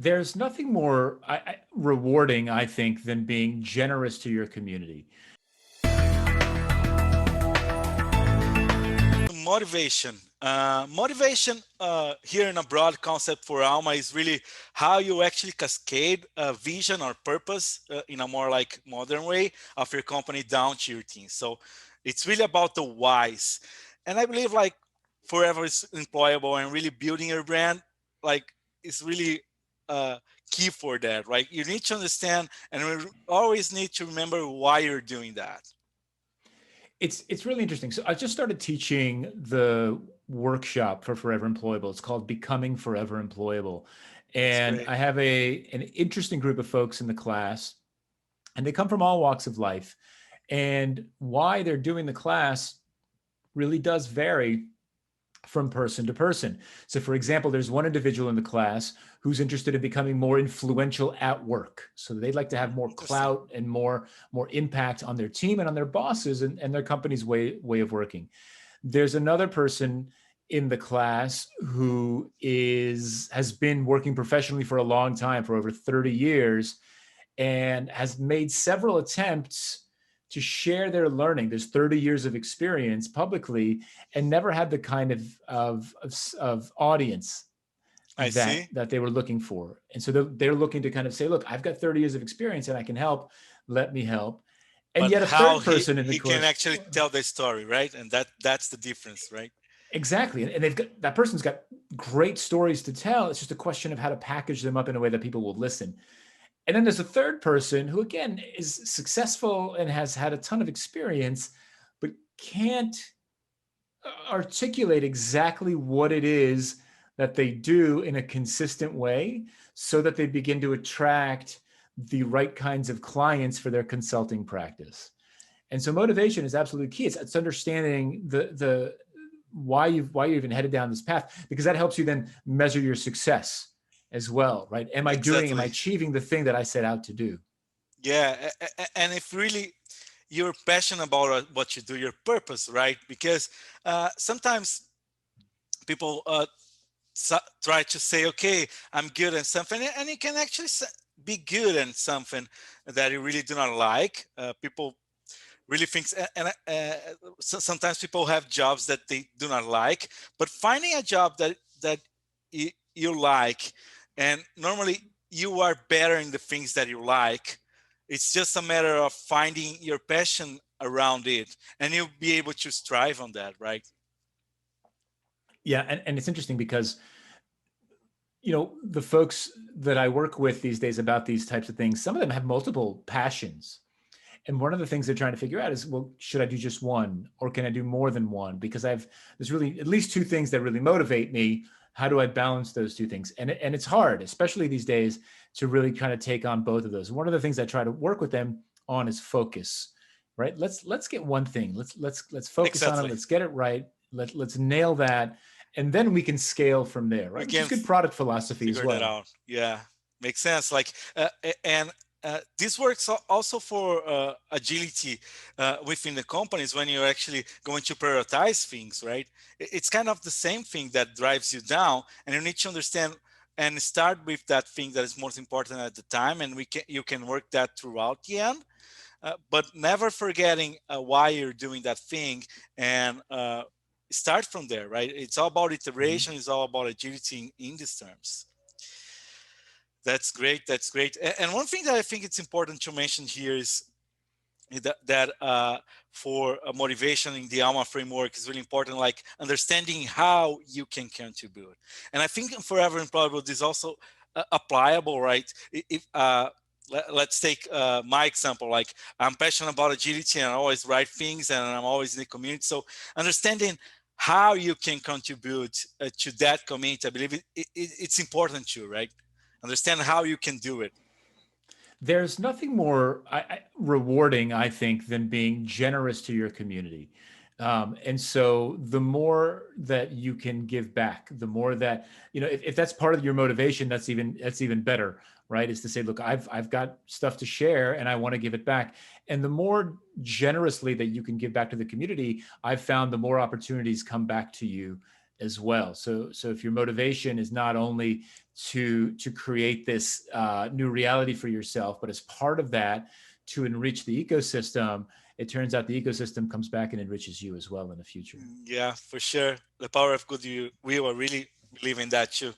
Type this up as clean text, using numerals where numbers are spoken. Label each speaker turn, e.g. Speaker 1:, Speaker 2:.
Speaker 1: There's nothing more rewarding, I think, than being generous to your community.
Speaker 2: Motivation. Motivation here in a broad concept for ALMA is really how you actually cascade a vision or purpose in a more like modern way of your company down to your team. So it's really about the whys. And I believe like forever is employable and really building your brand, like is really uh, key for that, right? You need to understand and we always need to remember why you're doing that.
Speaker 1: It's really interesting. So I just started teaching the workshop for Forever Employable. It's called Becoming Forever Employable.
Speaker 2: That's
Speaker 1: And
Speaker 2: great.
Speaker 1: I have an interesting group of folks in the class, and they come from all walks of life. And why they're doing the class really does vary from person to person. So, for example, there's one individual in the class who's interested in becoming more influential at work. So they'd like to have more
Speaker 2: Interesting.
Speaker 1: clout and more impact on their team and on their bosses and their company's way of working. There's another person in the class who has been working professionally for a long time, for over 30 years, and has made several attempts to share their learning. There's 30 years of experience publicly, and never had the kind of audience
Speaker 2: I see.
Speaker 1: that they were looking for. And so they're looking to kind of say, look, I've got 30 years of experience and I can help. Let me help. And
Speaker 2: But
Speaker 1: yet a
Speaker 2: how
Speaker 1: third
Speaker 2: he
Speaker 1: person in the
Speaker 2: he can
Speaker 1: course,
Speaker 2: actually tell the story, right? And that's the difference, right?
Speaker 1: exactly. And they've got that person's got great stories to tell. It's just a question of how to package them up in a way that people will listen. And then there's a third person who, again, is successful and has had a ton of experience, but can't articulate exactly what it is that they do in a consistent way so that they begin to attract the right kinds of clients for their consulting practice. And so motivation is absolutely key. It's understanding the why you're even headed down this path, because that helps you then measure your success as well, right? Am I
Speaker 2: Exactly.
Speaker 1: achieving the thing that I set out to do?
Speaker 2: Yeah, and if really you're passionate about what you do, your purpose, right? Because sometimes people try to say, okay, I'm good at something, and you can actually be good at something that you really do not like. People really thinks sometimes people have jobs that they do not like, but finding a job that you like, and normally you are better in the things that you like. It's just a matter of finding your passion around it, and you'll be able to strive on that, right?
Speaker 1: Yeah, and it's interesting because the folks that I work with these days about these types of things, some of them have multiple passions. And one of the things they're trying to figure out is, well, should I do just one or can I do more than one? Because there's really at least two things that really motivate me. How do I balance those two things? And it's hard, especially these days, to really kind of take on both of those. One of the things I try to work with them on is focus, right? Let's get one thing. Let's focus on it.
Speaker 2: Exactly.
Speaker 1: Let's get it right. Let's nail that. And then we can scale from there,
Speaker 2: We
Speaker 1: right? Which
Speaker 2: can
Speaker 1: is good product philosophy as
Speaker 2: figure that
Speaker 1: well.
Speaker 2: out. Yeah, makes sense. Like, and this works also for agility within the companies when you're actually going to prioritize things, right? It's kind of the same thing that drives you down, and you need to understand and start with that thing that is most important at the time, and you can work that throughout the end. But never forgetting why you're doing that thing, and start from there, right? It's all about
Speaker 1: Mhm.
Speaker 2: iteration. It's all about agility in these terms. That's great. That's great. And one thing that I think it's important to mention here is that for motivation in the ALMA framework is really important, like understanding how you can contribute. And I think in Forever Employable this is also applicable, right? If let's take my example, like I'm passionate about agility and I always write things and I'm always in the community. So understanding how you can contribute to that community, I believe it's important too, right? Understand how you can do it.
Speaker 1: There's nothing more rewarding, I think, than being generous to your community. And so the more that you can give back, the more that, if that's part of your motivation, that's even better, right? Is to say, look, I've got stuff to share and I want to give it back. And the more generously that you can give back to the community, I've found the more opportunities come back to you as well. So if your motivation is not only to create this new reality for yourself. But as part of that, to enrich the ecosystem, it turns out the ecosystem comes back and enriches you as well in the future.
Speaker 2: Yeah, for sure. The power of good will really believe in that too.